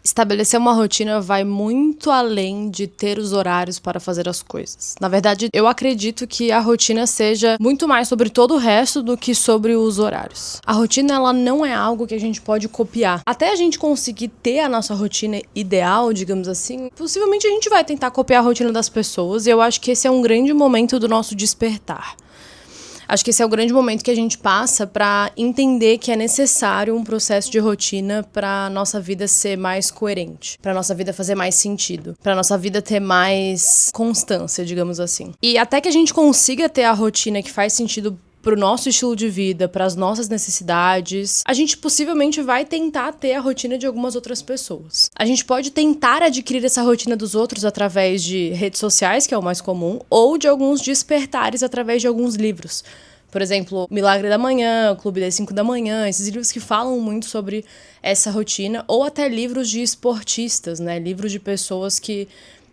Estabelecer uma rotina vai muito além de ter os horários para fazer as coisas. Na verdade, eu acredito que a rotina seja muito mais sobre todo o resto do que sobre os horários. A rotina, ela não é algo que a gente pode copiar. Até a gente conseguir ter a nossa rotina ideal, digamos assim, possivelmente a gente vai tentar copiar a rotina das pessoas, e eu acho que esse é um grande momento do nosso despertar. Acho que esse é o grande momento que a gente passa para entender que é necessário um processo de rotina para nossa vida ser mais coerente, para nossa vida fazer mais sentido, para nossa vida ter mais constância, digamos assim. E até que a gente consiga ter a rotina que faz sentido pro nosso estilo de vida, para as nossas necessidades, a gente possivelmente vai tentar ter a rotina de algumas outras pessoas. A gente pode tentar adquirir essa rotina dos outros através de redes sociais, que é o mais comum, ou de alguns despertares através de alguns livros. Por exemplo, Milagre da Manhã, o Clube das 5 da Manhã, esses livros que falam muito sobre essa rotina, ou até livros de esportistas, né? Livros de pessoas que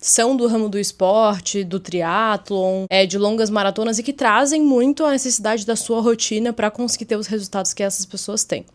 são do ramo do esporte, do triatlon, de longas maratonas e que trazem muito a necessidade da sua rotina para conseguir ter os resultados que essas pessoas têm.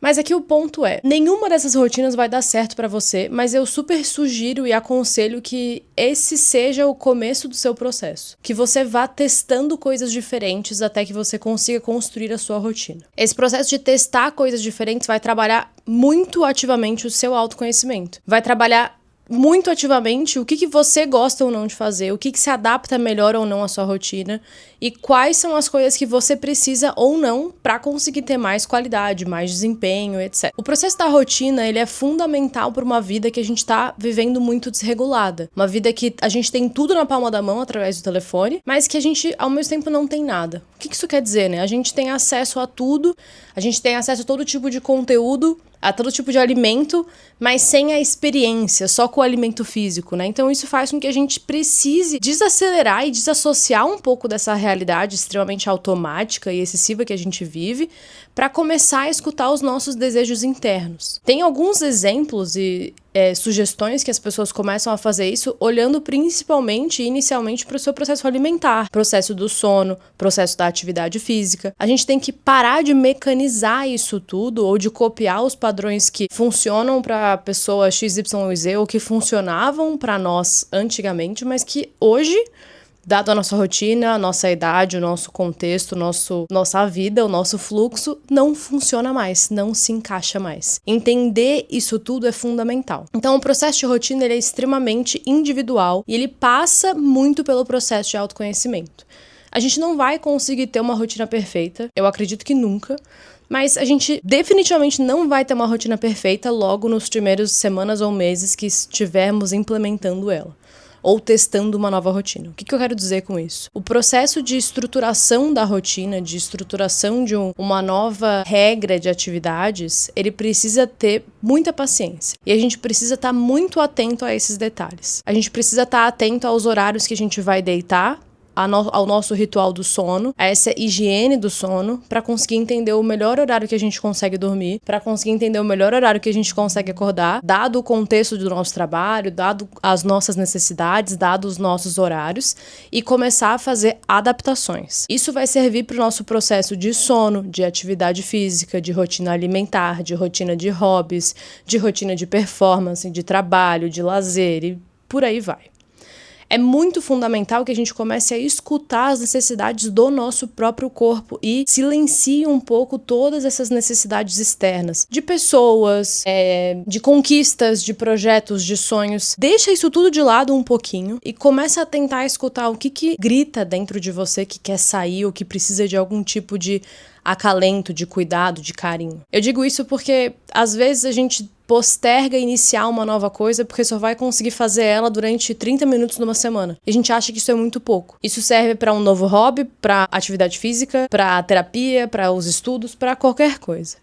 Mas aqui o ponto é, nenhuma dessas rotinas vai dar certo para você, mas eu super sugiro e aconselho que esse seja o começo do seu processo. Que você vá testando coisas diferentes até que você consiga construir a sua rotina. Esse processo de testar coisas diferentes vai trabalhar muito ativamente o seu autoconhecimento. Vai trabalhar muito ativamente o que você gosta ou não de fazer, o que se adapta melhor ou não à sua rotina e quais são as coisas que você precisa ou não para conseguir ter mais qualidade, mais desempenho, etc. O processo da rotina, ele é fundamental para uma vida que a gente está vivendo muito desregulada. Uma vida que a gente tem tudo na palma da mão através do telefone, mas que a gente, ao mesmo tempo, não tem nada. O que isso quer dizer, né? A gente tem acesso a tudo, a gente tem acesso a todo tipo de conteúdo, a todo tipo de alimento, mas sem a experiência, só com o alimento físico, né? Então isso faz com que a gente precise desacelerar e desassociar um pouco dessa realidade extremamente automática e excessiva que a gente vive para começar a escutar os nossos desejos internos. Tem alguns exemplos e sugestões que as pessoas começam a fazer isso olhando principalmente e inicialmente para o seu processo alimentar, processo do sono, processo da atividade física. A gente tem que parar de mecanizar isso tudo ou de copiar os padrões que funcionam para a pessoa XYZ ou que funcionavam para nós antigamente, mas que hoje, dado a nossa rotina, a nossa idade, o nosso contexto, nossa vida, o nosso fluxo, não funciona mais, não se encaixa mais. Entender isso tudo é fundamental. Então, o processo de rotina ele é extremamente individual e ele passa muito pelo processo de autoconhecimento. A gente não vai conseguir ter uma rotina perfeita, eu acredito que nunca, mas a gente definitivamente não vai ter uma rotina perfeita logo nos primeiros semanas ou meses que estivermos implementando ela, ou testando uma nova rotina. O que eu quero dizer com isso? O processo de estruturação da rotina, de estruturação de uma nova regra de atividades, ele precisa ter muita paciência. E a gente precisa estar muito atento a esses detalhes. A gente precisa estar atento aos horários que a gente vai deitar, ao nosso ritual do sono, a essa higiene do sono, para conseguir entender o melhor horário que a gente consegue dormir, para conseguir entender o melhor horário que a gente consegue acordar, dado o contexto do nosso trabalho, dado as nossas necessidades, dado os nossos horários, e começar a fazer adaptações. Isso vai servir para o nosso processo de sono, de atividade física, de rotina alimentar, de rotina de hobbies, de rotina de performance, de trabalho, de lazer e por aí vai. É muito fundamental que a gente comece a escutar as necessidades do nosso próprio corpo e silencie um pouco todas essas necessidades externas, de pessoas, de conquistas, de projetos, de sonhos. Deixa isso tudo de lado um pouquinho e começa a tentar escutar o que grita dentro de você que quer sair ou que precisa de algum tipo de acalento, de cuidado, de carinho. Eu digo isso porque às vezes a gente posterga iniciar uma nova coisa porque só vai conseguir fazer ela durante 30 minutos numa semana. E a gente acha que isso é muito pouco. Isso serve para um novo hobby, para atividade física, para terapia, para os estudos, para qualquer coisa.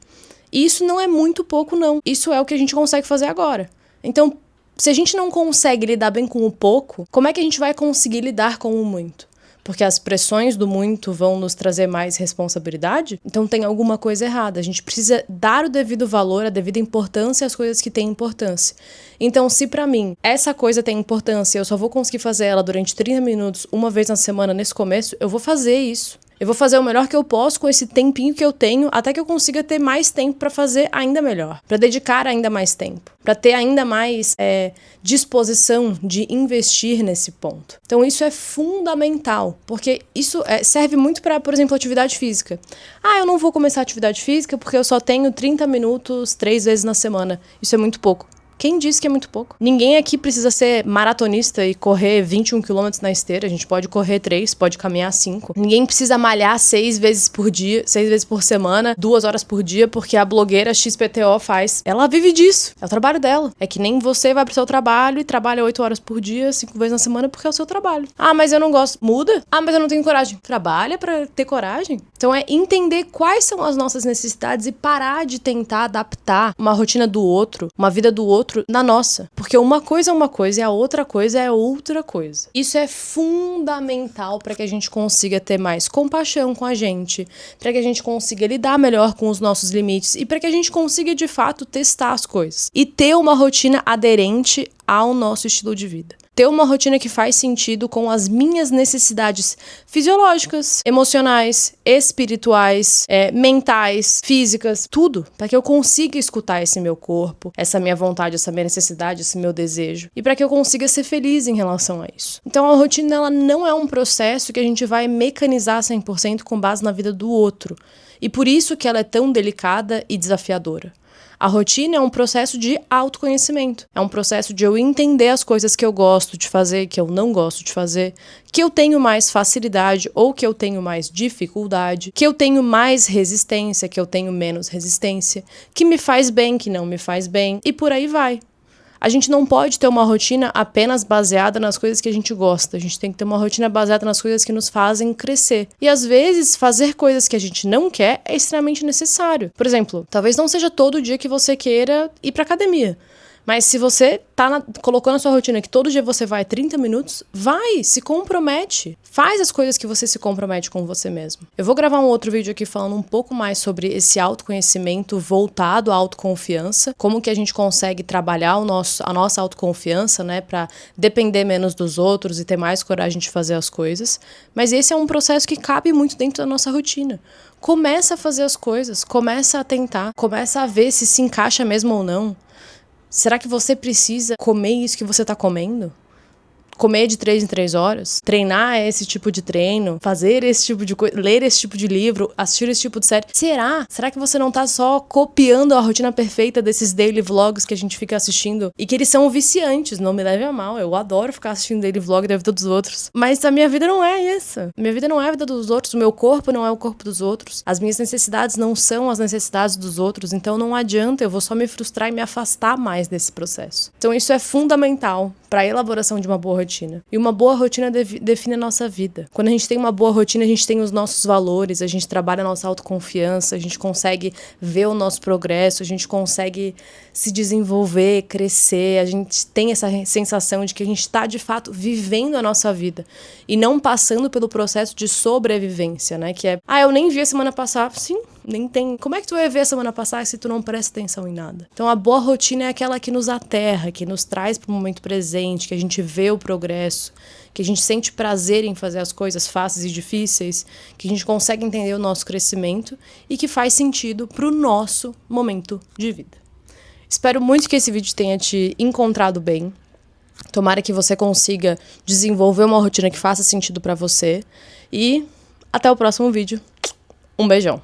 E isso não é muito pouco, não. Isso é o que a gente consegue fazer agora. Então, se a gente não consegue lidar bem com o pouco, como é que a gente vai conseguir lidar com o muito? Porque as pressões do muito vão nos trazer mais responsabilidade? Então tem alguma coisa errada. A gente precisa dar o devido valor, a devida importância às coisas que têm importância. Então, se pra mim essa coisa tem importância, eu só vou conseguir fazer ela durante 30 minutos, uma vez na semana nesse começo, eu vou fazer isso. Eu vou fazer o melhor que eu posso com esse tempinho que eu tenho, até que eu consiga ter mais tempo pra fazer ainda melhor, pra dedicar ainda mais tempo, pra ter ainda mais disposição de investir nesse ponto. Então isso é fundamental, porque isso serve muito para, por exemplo, atividade física. Eu não vou começar atividade física porque eu só tenho 30 minutos 3 vezes na semana. Isso é muito pouco. Quem disse que é muito pouco? Ninguém aqui precisa ser maratonista e correr 21 quilômetros na esteira. A gente pode correr 3, pode caminhar 5. Ninguém precisa malhar 6 vezes por dia, 6 vezes por semana, 2 horas por dia, porque a blogueira XPTO faz. Ela vive disso. É o trabalho dela. É que nem você vai pro seu trabalho e trabalha 8 horas por dia, 5 vezes na semana, porque é o seu trabalho. Mas eu não gosto. Muda? Mas eu não tenho coragem. Trabalha pra ter coragem. Então é entender quais são as nossas necessidades e parar de tentar adaptar uma rotina do outro, uma vida do outro na nossa. Porque uma coisa é uma coisa e a outra coisa é outra coisa. Isso é fundamental para que a gente consiga ter mais compaixão com a gente, para que a gente consiga lidar melhor com os nossos limites e para que a gente consiga, de fato, testar as coisas. E ter uma rotina aderente ao nosso estilo de vida. Ter uma rotina que faz sentido com as minhas necessidades fisiológicas, emocionais, espirituais, mentais, físicas, tudo, para que eu consiga escutar esse meu corpo, essa minha vontade, essa minha necessidade, esse meu desejo, e para que eu consiga ser feliz em relação a isso. Então a rotina, ela não é um processo que a gente vai mecanizar 100% com base na vida do outro, e por isso que ela é tão delicada e desafiadora. A rotina é um processo de autoconhecimento. É um processo de eu entender as coisas que eu gosto de fazer, que eu não gosto de fazer, que eu tenho mais facilidade ou que eu tenho mais dificuldade, que eu tenho mais resistência, que eu tenho menos resistência, que me faz bem, que não me faz bem, e por aí vai. A gente não pode ter uma rotina apenas baseada nas coisas que a gente gosta. A gente tem que ter uma rotina baseada nas coisas que nos fazem crescer. E às vezes, fazer coisas que a gente não quer é extremamente necessário. Por exemplo, talvez não seja todo dia que você queira ir pra academia. Mas se você colocou na sua rotina que todo dia você vai 30 minutos, vai, se compromete. Faz as coisas que você se compromete com você mesmo. Eu vou gravar um outro vídeo aqui falando um pouco mais sobre esse autoconhecimento voltado à autoconfiança, como que a gente consegue trabalhar a nossa autoconfiança, né, pra depender menos dos outros e ter mais coragem de fazer as coisas. Mas esse é um processo que cabe muito dentro da nossa rotina. Começa a fazer as coisas, começa a tentar, começa a ver se encaixa mesmo ou não. Será que você precisa comer isso que você tá comendo? Comer de 3 em 3 horas? Treinar esse tipo de treino? Fazer esse tipo de coisa? Ler esse tipo de livro? Assistir esse tipo de série? Será? Será que você não tá só copiando a rotina perfeita desses daily vlogs que a gente fica assistindo? E que eles são viciantes, não me leve a mal. Eu adoro ficar assistindo daily vlog da vida dos outros. Mas a minha vida não é essa. Minha vida não é a vida dos outros. O meu corpo não é o corpo dos outros. As minhas necessidades não são as necessidades dos outros. Então não adianta, eu vou só me frustrar e me afastar mais desse processo. Então isso é fundamental para a elaboração de uma boa rotina. E uma boa rotina define a nossa vida. Quando a gente tem uma boa rotina, a gente tem os nossos valores, a gente trabalha a nossa autoconfiança, a gente consegue ver o nosso progresso, a gente consegue se desenvolver, crescer, a gente tem essa sensação de que a gente está, de fato, vivendo a nossa vida e não passando pelo processo de sobrevivência, né? Que é, eu nem vi a semana passada. Sim, nem tem. Como é que tu vai ver a semana passada se tu não presta atenção em nada? Então a boa rotina é aquela que nos aterra, que nos traz para o momento presente, que a gente vê o progresso, que a gente sente prazer em fazer as coisas fáceis e difíceis, que a gente consegue entender o nosso crescimento e que faz sentido para o nosso momento de vida. Espero muito que esse vídeo tenha te encontrado bem. Tomara que você consiga desenvolver uma rotina que faça sentido para você. E até o próximo vídeo. Um beijão.